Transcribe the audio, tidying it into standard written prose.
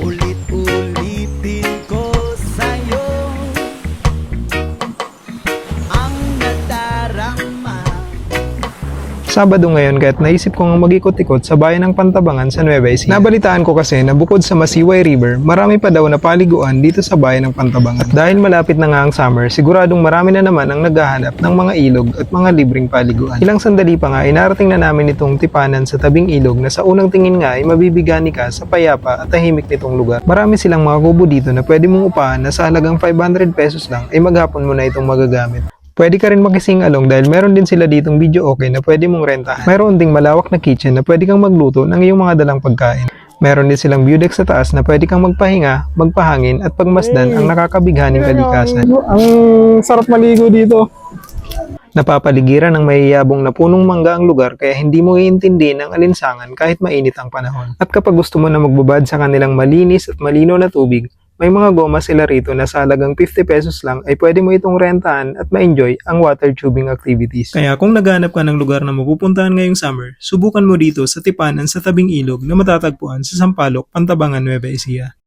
Ulit-ulitin ko sa'yo ang nadarama. Sabado ngayon kaya't naisip kong mag-ikot-ikot sa bayan ng Pantabangan sa Nueva Ecija. Nabalitaan ko kasi na bukod sa Masiway River, marami pa daw na paliguan dito sa bayan ng Pantabangan. Dahil malapit na nga ang summer, siguradong marami na naman ang naghahanap ng mga ilog at mga libreng paliguan. Ilang sandali pa nga, inarating na namin itong tipanan sa tabing ilog na sa unang tingin nga ay mabibigani ka sa payapa at tahimik nitong lugar. Marami silang mga kubo dito na pwede mong upahan na sa halagang 500 pesos lang ay maghapon mo na itong magagamit. Pwede ka rin makising along dahil meron din sila ditong video okay na pwede mong rentahan. Meron ding malawak na kitchen na pwede kang magluto ng iyong mga dalang pagkain. Meron din silang view deck sa taas na pwede kang magpahinga, magpahangin at pagmasdan ang nakakabighaning kalikasan. Ang sarap maligo dito. Napapaligiran ng mayayabong na punong mangga ang lugar kaya hindi mo iintindi ng alinsangan kahit mainit ang panahon. At kapag gusto mo na magbabad sa kanilang malinis at malinaw na tubig, may mga goma sila rito na sa halagang 50 pesos lang ay pwede mo itong rentahan at ma-enjoy ang water tubing activities. Kaya kung naghahanap ka ng lugar na mapupuntahan ngayong summer, subukan mo dito sa Tipanan sa tabing ilog na matatagpuan sa Sampaloc, Pantabangan, Nueva Ecija.